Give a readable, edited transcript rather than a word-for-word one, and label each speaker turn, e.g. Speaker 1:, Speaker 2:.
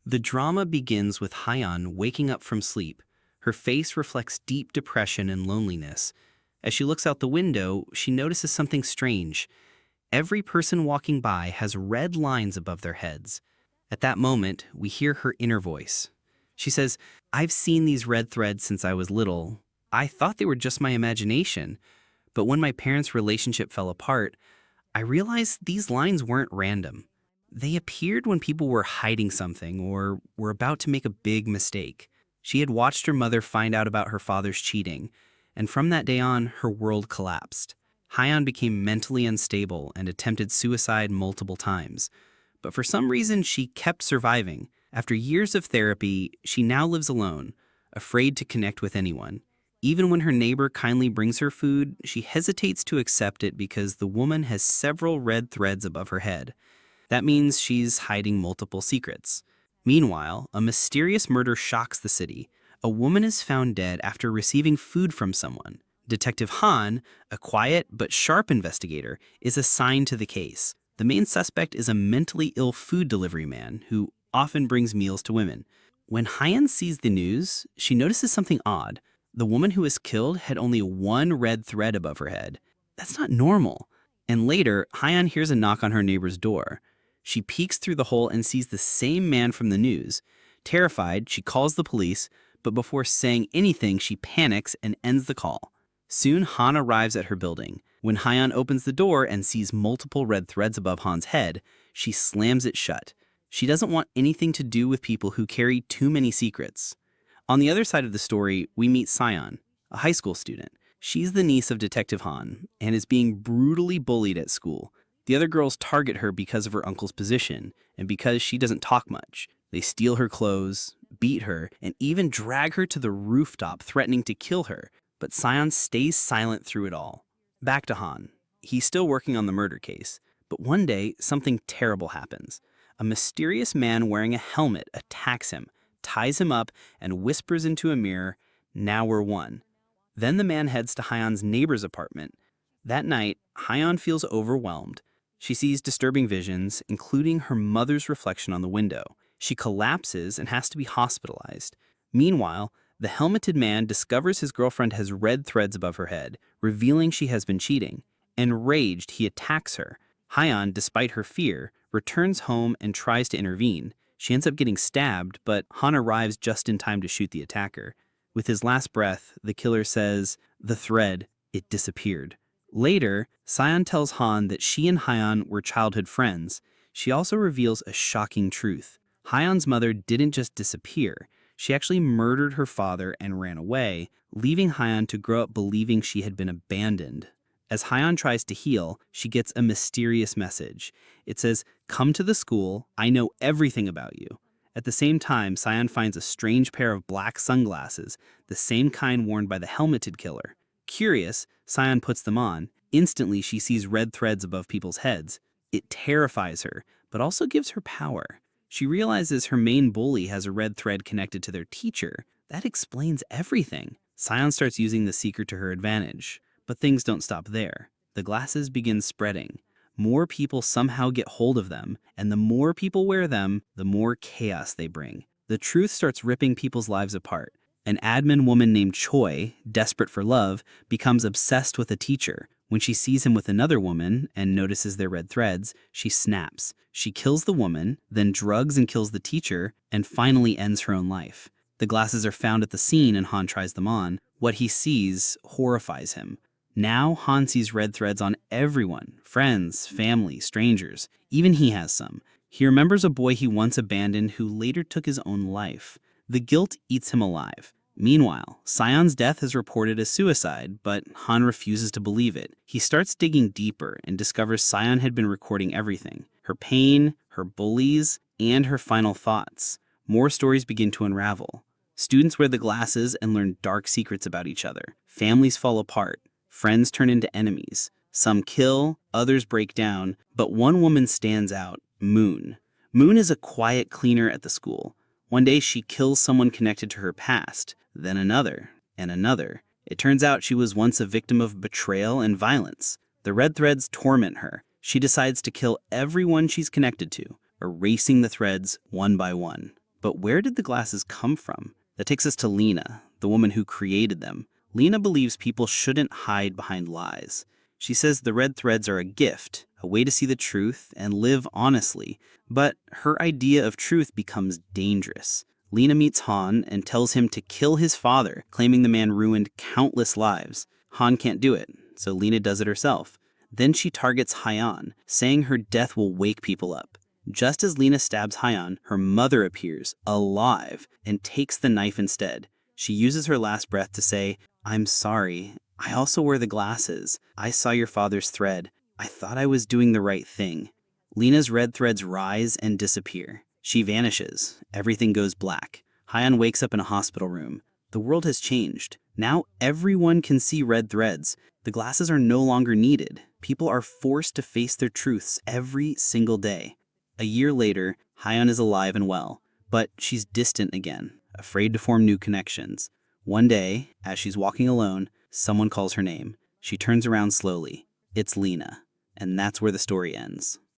Speaker 1: The drama begins with Hyan waking up from sleep. Her face reflects deep depression and loneliness. As she looks out the window, she notices something strange. Every person walking by has red lines above their heads. At that moment, we hear her inner voice. She says, "I've seen these red threads since I was little. I thought they were just my imagination. But when my parents' relationship fell apart, I realized these lines weren't random. They appeared when people were hiding something or were about to make a big mistake." She had watched her mother find out about her father's cheating, and from that day on, her world collapsed. Hyan became mentally unstable and attempted suicide multiple times. But for some reason, she kept surviving. After years of therapy, she now lives alone, afraid to connect with anyone. Even when her neighbor kindly brings her food, she hesitates to accept it because the woman has several red threads above her head. That means she's hiding multiple secrets. Meanwhile, a mysterious murder shocks the city. A woman is found dead after receiving food from someone. Detective Han, a quiet but sharp investigator, is assigned to the case. The main suspect is a mentally ill food delivery man who often brings meals to women. When Hyan sees the news, she notices something odd. The woman who was killed had only one red thread above her head. That's not normal. And later, Hyan hears a knock on her neighbor's door. She peeks through the hole and sees the same man from the news. Terrified, she calls the police, but before saying anything, she panics and ends the call. Soon, Han arrives at her building. When Hyan opens the door and sees multiple red threads above Han's head, she slams it shut. She doesn't want anything to do with people who carry too many secrets. On the other side of the story, we meet Sion, a high school student. She's the niece of Detective Han and is being brutally bullied at school. The other girls target her because of her uncle's position and because she doesn't talk much. They steal her clothes, beat her, and even drag her to the rooftop, threatening to kill her. But Sion stays silent through it all. Back to Han. He's still working on the murder case. But one day, something terrible happens. A mysterious man wearing a helmet attacks him, ties him up, and whispers into a mirror, "Now we're one." Then the man heads to Hyan's neighbor's apartment. That night, Hyan feels overwhelmed. She sees disturbing visions, including her mother's reflection on the window. She collapses and has to be hospitalized. Meanwhile, the helmeted man discovers his girlfriend has red threads above her head, revealing she has been cheating. Enraged, he attacks her. Hyan, despite her fear, returns home and tries to intervene. She ends up getting stabbed, but Han arrives just in time to shoot the attacker. With his last breath, the killer says, "The thread, it disappeared." Later, Sion tells Han that she and Hyan were childhood friends. She also reveals a shocking truth. Hyan's mother didn't just disappear. She actually murdered her father and ran away, leaving Hyan to grow up believing she had been abandoned. As Hyan tries to heal, she gets a mysterious message. It says, "Come to the school, I know everything about you." At the same time, Sion finds a strange pair of black sunglasses, the same kind worn by the helmeted killer. Curious, Sion puts them on. Instantly, she sees red threads above people's heads. It terrifies her, but also gives her power. She realizes her main bully has a red thread connected to their teacher. That explains everything. Sion starts using the secret to her advantage. But things don't stop there. The glasses begin spreading. More people somehow get hold of them, and the more people wear them, the more chaos they bring. The truth starts ripping people's lives apart. An admin woman named Choi, desperate for love, becomes obsessed with a teacher. When she sees him with another woman and notices their red threads, she snaps. She kills the woman, then drugs and kills the teacher, and finally ends her own life. The glasses are found at the scene and Han tries them on. What he sees horrifies him. Now Han sees red threads on everyone, friends, family, strangers. Even he has some. He remembers a boy he once abandoned who later took his own life. The guilt eats him alive. Meanwhile, Sion's death is reported as suicide, but Han refuses to believe it. He starts digging deeper and discovers Sion had been recording everything. Her pain, her bullies, and her final thoughts. More stories begin to unravel. Students wear the glasses and learn dark secrets about each other. Families fall apart. Friends turn into enemies. Some kill, others break down, but one woman stands out, Moon. Moon is a quiet cleaner at the school. One day she kills someone connected to her past, then another, and another. It turns out she was once a victim of betrayal and violence. The red threads torment her. She decides to kill everyone she's connected to, erasing the threads one by one. But where did the glasses come from? That takes us to Lena, the woman who created them. Lena believes people shouldn't hide behind lies. She says the red threads are a gift, a way to see the truth and live honestly. But her idea of truth becomes dangerous. Lena meets Han and tells him to kill his father, claiming the man ruined countless lives. Han can't do it, so Lena does it herself. Then she targets Hyan, saying her death will wake people up. Just as Lena stabs Hyan, her mother appears, alive, and takes the knife instead. She uses her last breath to say, "I'm sorry. I also wear the glasses. I saw your father's thread. I thought I was doing the right thing." Lena's red threads rise and disappear. She vanishes. Everything goes black. Hyan wakes up in a hospital room. The world has changed. Now everyone can see red threads. The glasses are no longer needed. People are forced to face their truths every single day. A year later, Hyan is alive and well, but she's distant again, afraid to form new connections. One day, as she's walking alone, someone calls her name. She turns around slowly. It's Lena. And that's where the story ends.